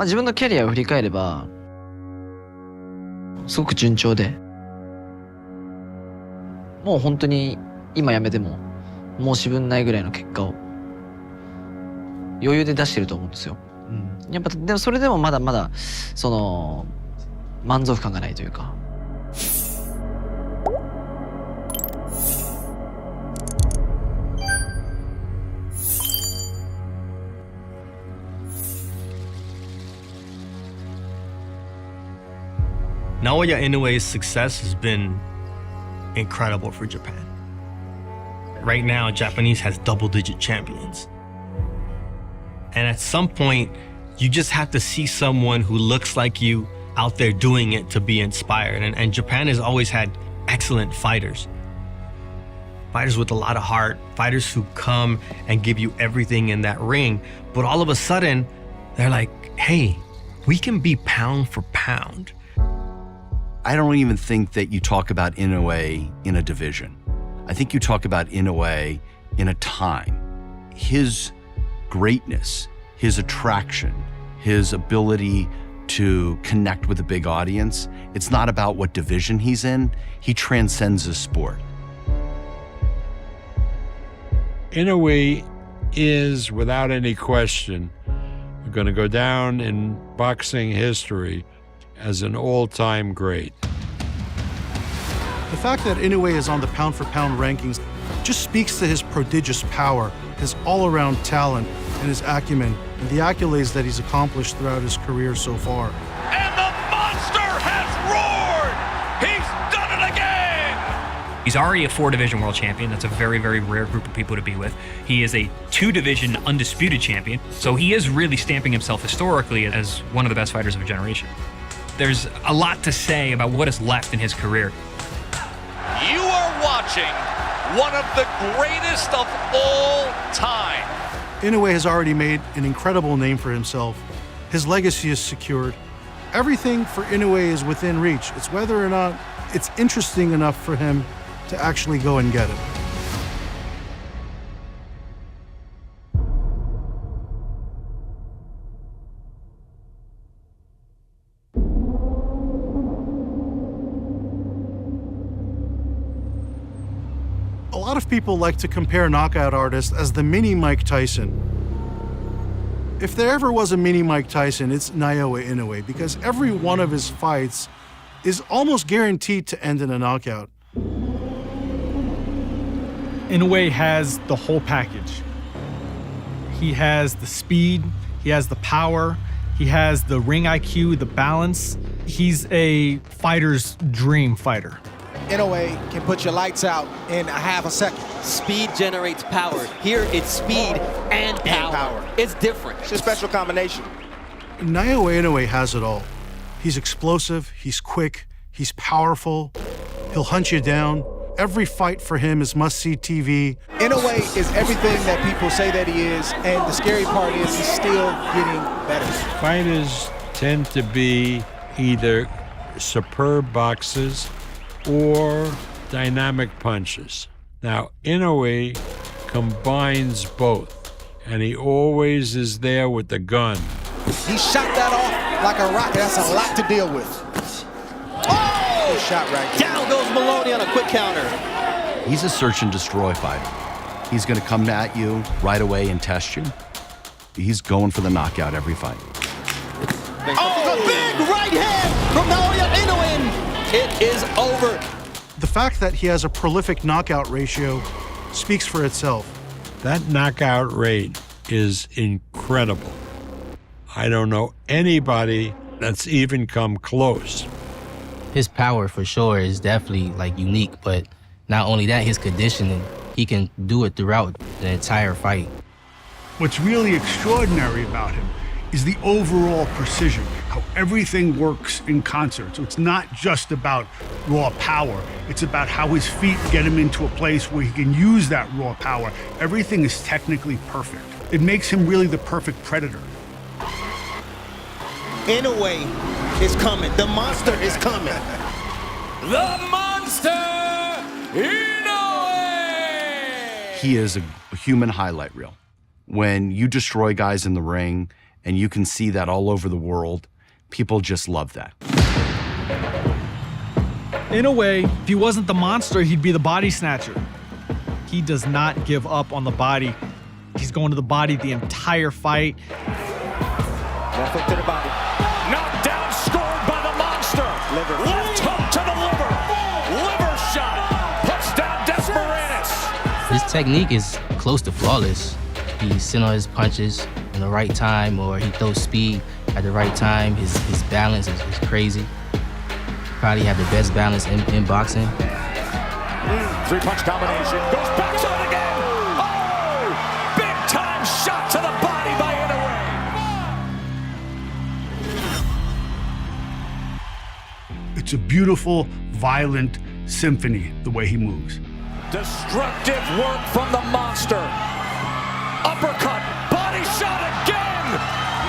自分のキャリアを振り返ればすごく順調で、もう本当に今辞めても申し分ないぐらいの結果を余裕で出してると思うんですよ。やっぱでもそれでもまだまだその満足感がないというか。Naoya Inoue's success has been incredible for Japan. Right now, Japanese has double-digit champions. And at some point, you just have to see someone who looks like you out there doing it to be inspired. And Japan has always had excellent fighters. Fighters with a lot of heart, fighters who come and give you everything in that ring. But all of a sudden, they're like, hey, we can be pound for pound. I don't even think that you talk about Inoue in a division. I think you talk about Inoue in a time. His greatness, his attraction, his ability to connect with a big audience, it's not about what division he's in. He transcends the sport. Inoue is, without any question, going to go down in boxing history as an all-time great. The fact that Inoue is on the pound-for-pound rankings just speaks to his prodigious power, his all-around talent, and his acumen, and the accolades that he's accomplished throughout his career so far. And the monster has roared! He's done it again! He's already a 4-division world champion. That's a very, very rare group of people to be with. He is a 2-division undisputed champion. So he is really stamping himself historically as one of the best fighters of a generation. There's a lot to say about what is left in his career. You are watching one of the greatest of all time. Inoue has already made an incredible name for himself. His legacy is secured. Everything for Inoue is within reach. It's whether or not it's interesting enough for him to actually go and get it. A lot of people like to compare knockout artists as the mini Mike Tyson. If there ever was a mini Mike Tyson, it's Naoya Inoue, because every one of his fights is almost guaranteed to end in a knockout. Inoue has the whole package. He has the speed, he has the power, he has the ring IQ, the balance. He's a fighter's dream fighter. Inoue can put your lights out in a half a second. Speed generates power. Here it's speed and power. It's different. It's a special combination. Naoya Inoue has it all. He's explosive, he's quick, he's powerful, he'll hunt you down. Every fight for him is must-see TV. Inoue is everything that people say that he is, and the scary part is he's still getting better. Fighters tend to be either superb boxers or dynamic punches. Now, Inoue combines both, and he always is there with the gun. He shot that off like a rocket. That's a lot to deal with. Oh! Good shot right there. Down goes Maloney on a quick counter. He's a search and destroy fighter. He's going to come at you right away and test you. He's going for the knockout every fight. Oh, a big right hand from Naoya Inoue. It is over. The fact that he has a prolific knockout ratio speaks for itself. That knockout rate is incredible. I don't know anybody that's even come close. His power for sure is definitely like unique, but not only that, his conditioning, he can do it throughout the entire fight. What's really extraordinary about him is the overall precision, how everything works in concert. So it's not just about raw power, it's about how his feet get him into a place where he can use that raw power. Everything is technically perfect. It makes him really the perfect predator. Inoue is coming. The monster is coming. The monster, Inoue! He is a human highlight reel. When you destroy guys in the ring And you can see that all over the world. People just love that. In a way, if he wasn't the monster, he'd be the body snatcher. He does not give up on the body. He's going to the body the entire fight. Left hook to the body. Knocked down, scored by the monster. Liver. Left hook to the liver. Liver shot. Puts down Desperados. His technique is close to flawless. He's sitting on his punches in the right time, or he throws speed at the right time. His balance is crazy. Probably have the best balance in boxing. Three-punch combination. Goes back to it again. Oh! Big-time shot to the body by Inoue. It's a beautiful, violent symphony, the way he moves. Destructive work from the monster. Uppercut. Body shot again.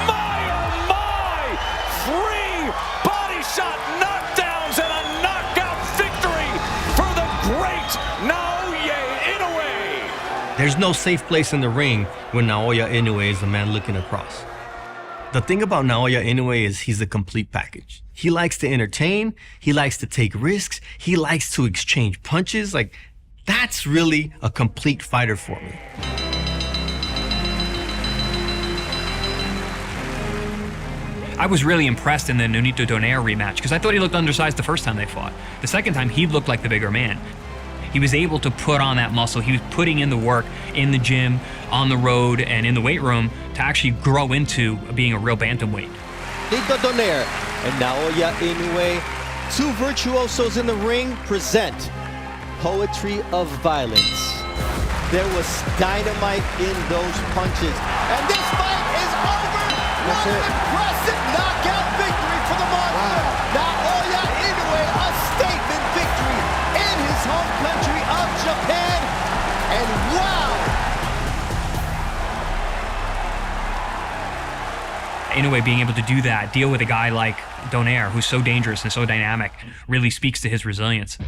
My, oh my. 3 body shot knockdowns and a knockout victory for the great Naoya Inoue. There's no safe place in the ring when Naoya Inoue is the man looking across. The thing about Naoya Inoue is he's a complete package. He likes to entertain, he likes to take risks, he likes to exchange punches. Like, that's really a complete fighter for me. I was really impressed in the Nonito Donaire rematch because I thought he looked undersized the first time they fought. The second time, he looked like the bigger man. He was able to put on that muscle. He was putting in the work in the gym, on the road, and in the weight room to actually grow into being a real bantamweight. Nonito Donaire and Naoya Inoue, two virtuosos in the ring, present Poetry of Violence. There was dynamite in those punches. And this fight is over. What an impressive knockout victory for the monster. Naoya Inoue, a statement victory in his home country of Japan. And wow! Inoue being able to do that, deal with a guy like Donaire, who's so dangerous and so dynamic, really speaks to his resilience.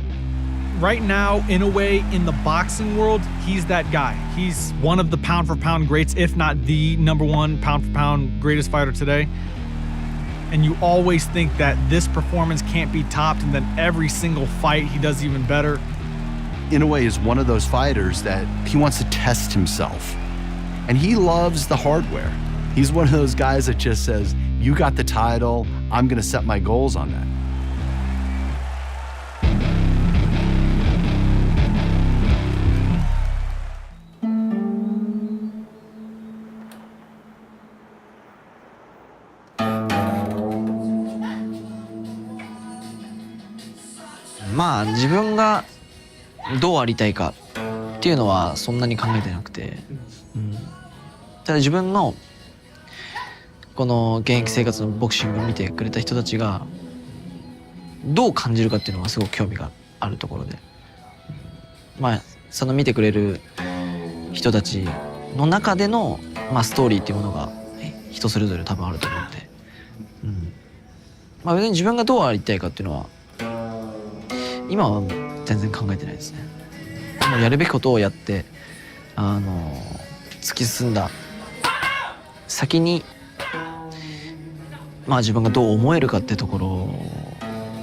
Right now, Inoue in the boxing world, he's that guy. He's one of the pound-for-pound greats, if not the #1 pound-for-pound greatest fighter today. And you always think that this performance can't be topped, and then every single fight he does even better. Inoue is one of those fighters that he wants to test himself. And he loves the hardware. He's one of those guys that just says, you got the title, I'm gonna set my goals on that.まあ自分がどうありたいかっていうのはそんなに考えてなくて、ただ自分のこの現役生活のボクシングを見てくれた人たちがどう感じるかっていうのがすごく興味があるところで、まあその見てくれる人たちの中での、ストーリーっていうものが人それぞれ多分あると思うので、別に自分がどうありたいかっていうのは今は全然考えてないですね。もうやるべきことをやって突き進んだ先に自分がどう思えるかってところ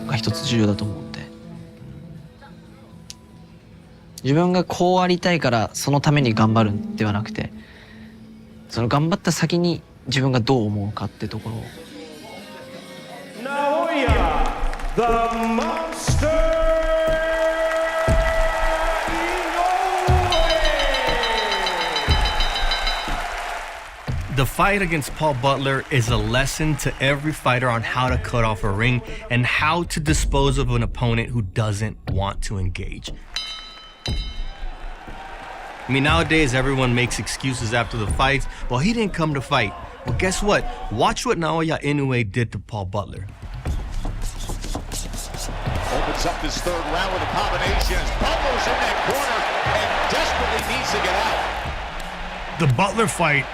が一つ重要だと思うんで、自分がこうありたいからそのために頑張るんではなくて、その頑張った先に自分がどう思うかってところを。Naoya, the monster. The fight against Paul Butler is a lesson to every fighter on how to cut off a ring and how to dispose of an opponent who doesn't want to engage. I mean, nowadays everyone makes excuses after the fights. Well, he didn't come to fight. Well, guess what? Watch what Naoya Inoue did to Paul Butler. Opens up this third round with a combination. Butler's in that corner and desperately needs to get out. The Butler fight,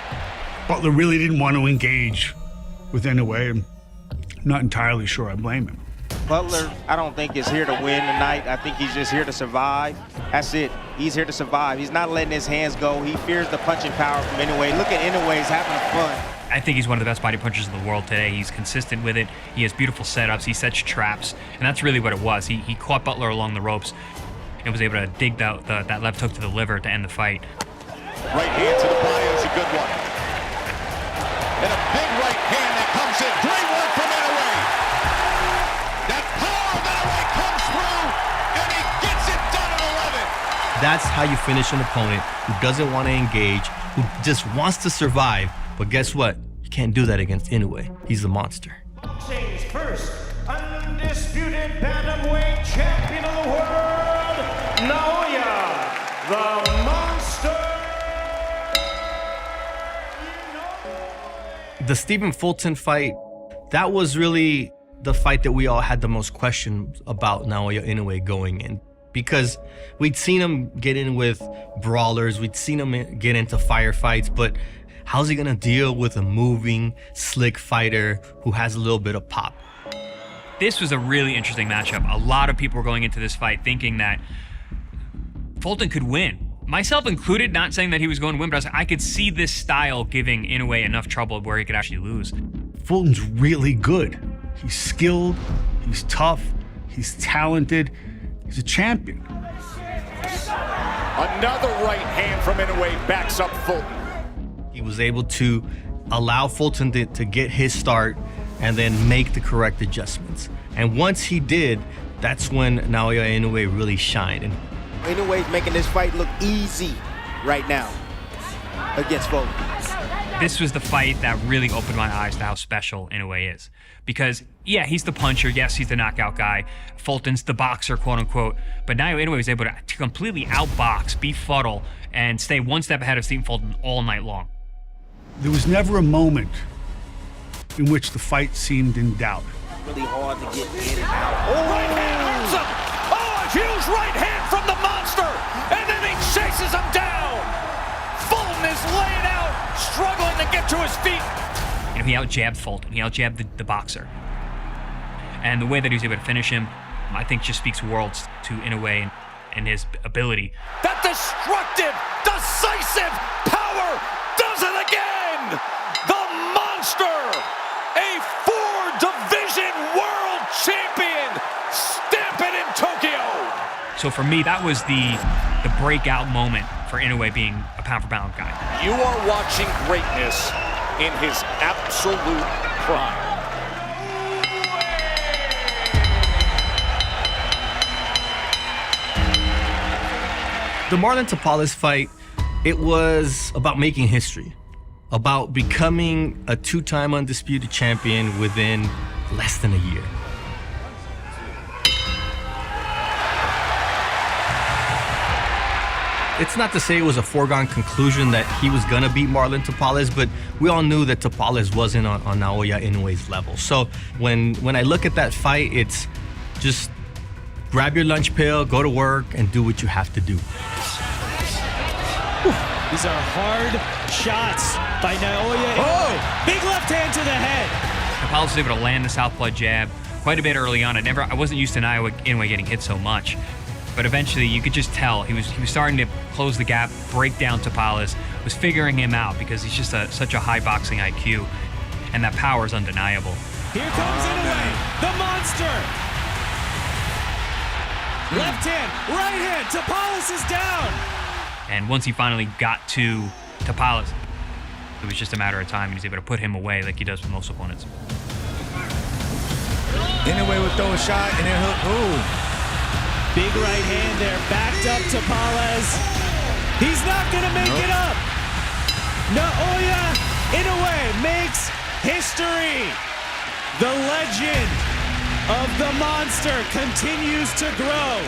Butler really didn't want to engage with Inoue. I'm not entirely sure I blame him. Butler, I don't think is here to win tonight. I think he's just here to survive. That's it. He's here to survive. He's not letting his hands go. He fears the punching power from Inoue. Look at Inoue, he's having fun. I think he's one of the best body punchers in the world today. He's consistent with it. He has beautiful setups. He sets traps, and that's really what it was. He caught Butler along the ropes and was able to dig that left hook to the liver to end the fight. Right hand to the body is a good one. And a big right hand that comes in. Great work from Inoue. That power of Inoue comes through, and he gets it done at 11. That's how you finish an opponent who doesn't want to engage, who just wants to survive. But guess what? You can't do that against Inoue. He's a monster. Boxing's first undisputed bantamweight champion of the world, Naoya, the Monster. The Stephen Fulton fight, that was really the fight that we all had the most questions about Naoya Inoue going in. Because we'd seen him get in with brawlers, we'd seen him get into firefights, but how's he gonna deal with a moving, slick fighter who has a little bit of pop? This was a really interesting matchup. A lot of people were going into this fight thinking that Fulton could win. Myself included, not saying that he was going to win, but I was like, I could see this style giving Inoue enough trouble where he could actually lose. Fulton's really good. He's skilled, he's tough, he's talented, he's a champion. Another right hand from Inoue backs up Fulton. He was able to allow Fulton to get his start and then make the correct adjustments. And once he did, that's when Naoya Inoue really shined. And Inoue's making this fight look easy right now against Fulton. This was the fight that really opened my eyes to how special Inoue is. Because, yeah, he's the puncher. Yes, he's the knockout guy. Fulton's the boxer, quote unquote. But now Inoue was able to completely outbox, befuddle, and stay one step ahead of Stephen Fulton all night long. There was never a moment in which the fight seemed in doubt. Really hard to get in and out. Oh, right hand hurts him. Oh, a huge right hand from the Monster. And then he chases him down. Fulton is laying out, struggling to get to his feet. You know, he out-jabbed Fulton. He out-jabbed the boxer. And the way that he was able to finish him, I think just speaks worlds to Inoue and his ability. That destructive, decisive power does it again. The Monster, a 4-division world champion, stamping in Tokyo. So for me, that was the breakout moment for Inoue being a pound-for-pound guy. You are watching greatness in his absolute prime. the Marlon Tapales fight, it was about making history, about becoming a two-time undisputed champion within less than a year. It's not to say it was a foregone conclusion that he was gonna beat Marlon Tapales, but we all knew that Tapales wasn't on Naoya Inoue's level. So when I look at that fight, it's just grab your lunch pail, go to work, and do what you have to do. These are hard shots by Naoya Inoue. Big left hand to the head. Tapales was able to land the southpaw jab quite a bit early on. I wasn't used to Naoya Inoue getting hit so much. But eventually, you could just tell he was starting to close the gap, break down Tapales, was figuring him out because he's just such a high boxing IQ, and that power is undeniable. Here comes Inoue, the monster. Left hand, right hand, Tapales is down. And once he finally got to Tapales, it was just a matter of time. He was able to put him away like he does with most opponents. Inoue would throw a shot and then hook. Ooh. Big right hand there, backed up Tapales. He's not gonna make it up. Naoya Inoue makes history. The legend of the monster continues to grow.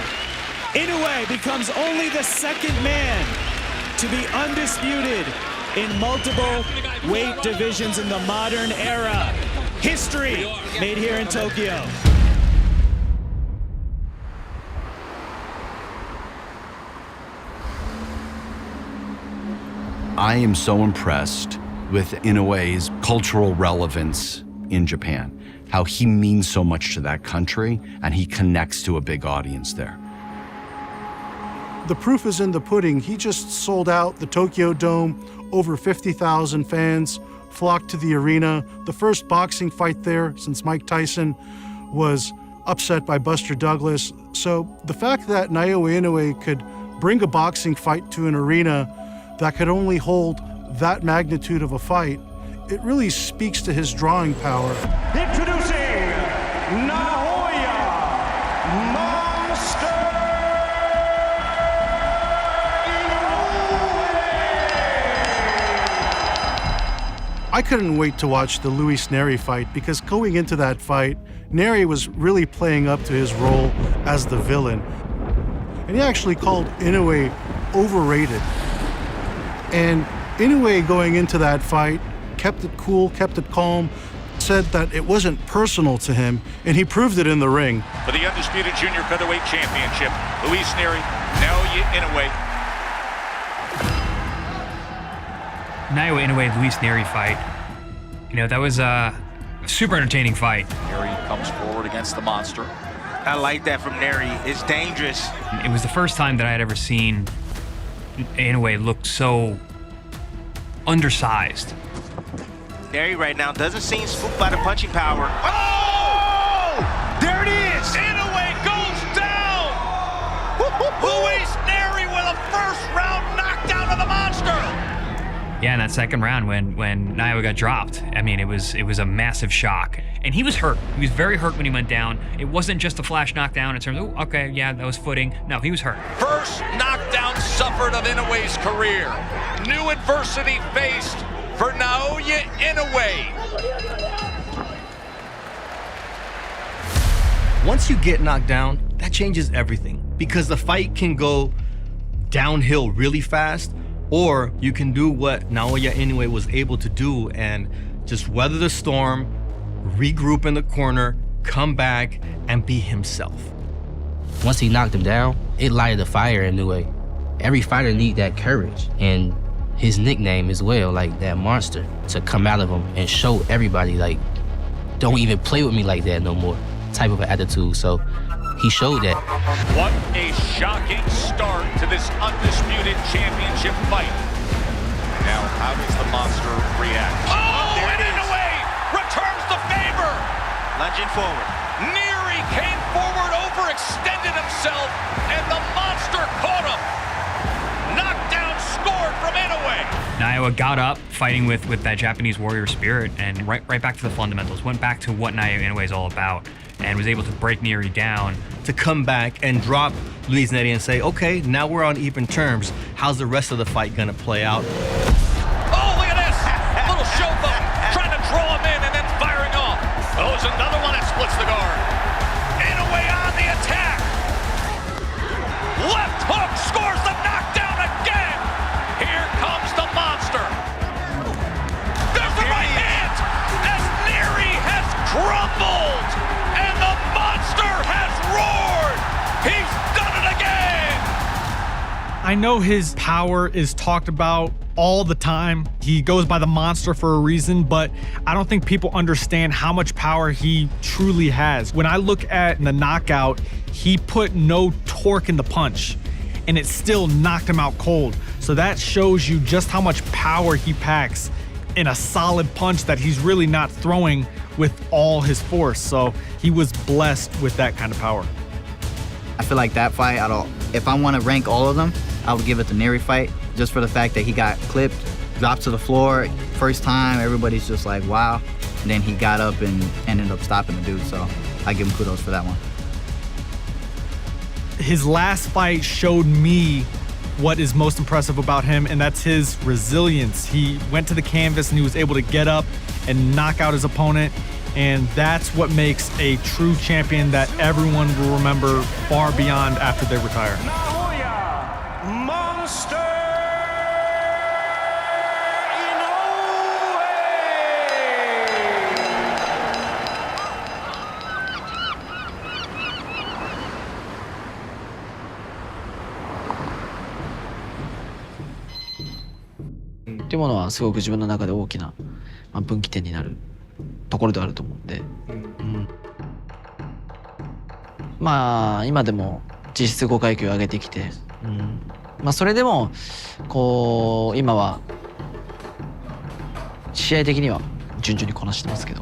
Inoue becomes only the second man to be undisputed in multiple weight divisions in the modern era. History made here in Tokyo. I am so impressed with Inoue's cultural relevance in Japan, how he means so much to that country and he connects to a big audience there. The proof is in the pudding. He just sold out the Tokyo Dome, over 50,000 fans, flocked to the arena. The first boxing fight there since Mike Tyson was upset by Buster Douglas. So the fact that Naoya Inoue could bring a boxing fight to an arena that could only hold that magnitude of a fight, it really speaks to his drawing power. Introducing Naoya Monster I couldn't wait to watch the Luis Neri fight because going into that fight, Neri was really playing up to his role as the villain. And he actually called Inoue overrated. And Inoue going into that fight kept it cool, kept it calm, said that it wasn't personal to him, and he proved it in the ring. For the undisputed junior featherweight championship, Luis Neri, Naoya Inoue. Naoya Inoue, Luis Neri fight. You know, that was a super entertaining fight. Neri comes forward against the monster. I like that from Neri. It's dangerous. It was the first time that I had ever seen Inoue look so undersized. Neri right now doesn't seem spooked by the punching power. Oh! There it is! Inoue goes down! Luis Neri with a first-round knockdown of the monster! Yeah, in that second round when Naoya got dropped, I mean, it was a massive shock. And he was hurt. He was very hurt when he went down. It wasn't just a flash knockdown in terms of, oh, okay, yeah, that was footing. No, he was hurt. First knockdown suffered of Inoue's career. New adversity faced for Naoya Inoue. Once you get knocked down, that changes everything because the fight can go downhill really fast, or you can do what Naoya Inoue was able to do and just weather the storm, regroup in the corner, come back, and be himself. Once he knocked him down, it lighted a fire in Inoue. Every fighter needs that courage, and his nickname as well, like that monster, to come out of him and show everybody, like, don't even play with me like that no more, type of an attitude. So he showed that. What a shocking start to this undisputed championship fight. Now, how does the monster react? Oh, and Inoue returns the favor. Lunging forward. Neri came forward, overextended himself, and the monster caught him. Knockdown scored from Inoue. Naoya got up fighting with that Japanese warrior spirit and right back to the fundamentals, went back to what Naoya Inoue is all about, and was able to break Neri down. To come back and drop Luis Neri and say, okay, now we're on even terms. How's the rest of the fight gonna play out? Oh, look at this! Little showboat trying to draw him in and then firing off. Oh, there's another one that splits the guard. Inoue on the attack. Left hook scores the knockdown again. Here comes the monster. There's the right hand as Neri has crumbled and the monster has roared. He's done it again. I know his power is talked about all the time. He goes by the monster for a reason, but I don't think people understand how much power he truly has. When I look at the knockout, he put no torque in the punch, and it still knocked him out cold. So that shows you just how much power he packs in a solid punch that he's really not throwing with all his force. So he was blessed with that kind of power. I feel like that fight, if I want to rank all of them, I would give it the Neri fight, just for the fact that he got clipped, dropped to the floor, first time, everybody's just like, wow. And then he got up and ended up stopping the dude, so I give him kudos for that one. His last fight showed me what is most impressive about him, and that's his resilience. He went to the canvas and he was able to get up and knock out his opponent, and that's what makes a true champion that everyone will remember far beyond after they retire. Naoya Monster Inoue。っていうものはすごく自分の中で大きな分岐点になるところではあると思うんで、まあ今でも実質5階級上げてきて、まあそれでもこう今は試合的には順々にこなしてますけど、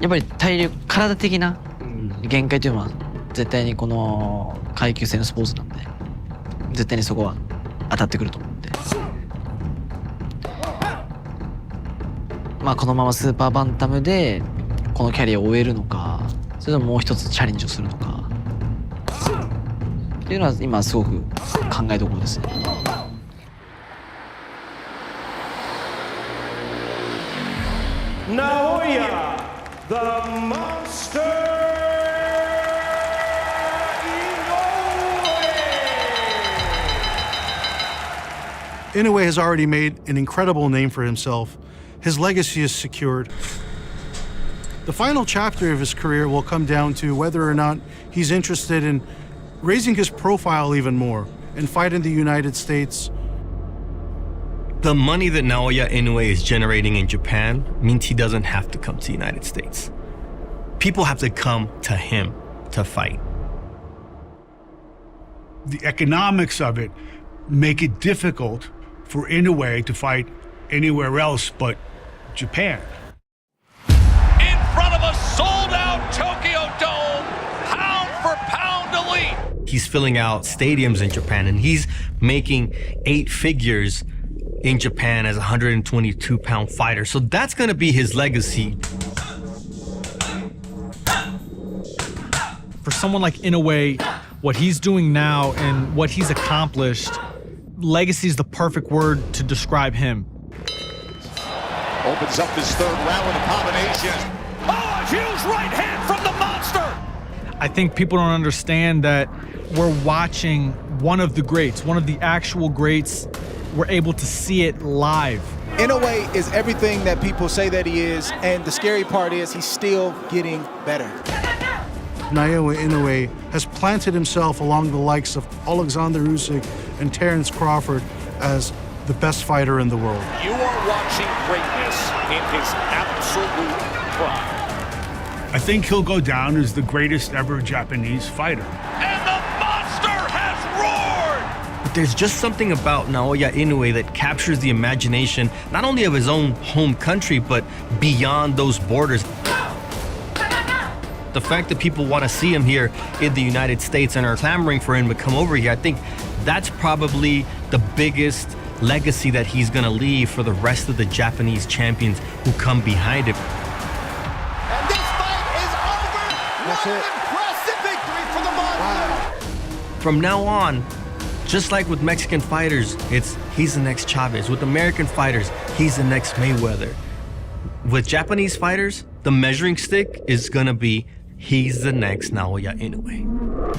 やっぱり体的な限界というのは絶対にこの階級制のスポーツなんで、絶対にそこは当たってくると思うんで、まあこのままスーパーバンタムでこのキャリアを終えるのか、それとももう一つチャレンジをするのかっていうのは今すごく考えどころですね。Naoya, the monster. Inoue has already made an incredible name for himself. His legacy is secured. The final chapter of his career will come down to whether or not he's interested in raising his profile even more and fight in the United States. The money that Naoya Inoue is generating in Japan means he doesn't have to come to the United States. People have to come to him to fight. The economics of it make it difficult for Inoue to fight anywhere else but Japan. In front of a sold-out Tokyo Dome, pound for pound elite. He's filling out stadiums in Japan, and he's making 8 figures in Japan as a 122-pound fighter. So that's going to be his legacy. For someone like Inoue, what he's doing now and what he's accomplished, legacy is the perfect word to describe him. Opens up his third round with a combination. Oh, a huge right hand from the monster. I think people don't understand that we're watching one of the greats, one of the actual greats. We're able to see it live. Inoue is everything that people say that he is, and the scary part is he's still getting better. Naoya Inoue has planted himself along the likes of Alexander Usyk and Terence Crawford as the best fighter in the world. You are watching greatness in his absolute prime. I think he'll go down as the greatest ever Japanese fighter. And the monster has roared! But there's just something about Naoya Inoue that captures the imagination, not only of his own home country, but beyond those borders. The fact that people want to see him here in the United States and are clamoring for him to come over here, I think that's probably the biggest legacy that he's going to leave for the rest of the Japanese champions who come behind him. And this fight is over. What an impressive victory for the monster. From now on, just like with Mexican fighters, he's the next Chavez. With American fighters, he's the next Mayweather. With Japanese fighters, the measuring stick is going to be he's the next Naoya Inoue.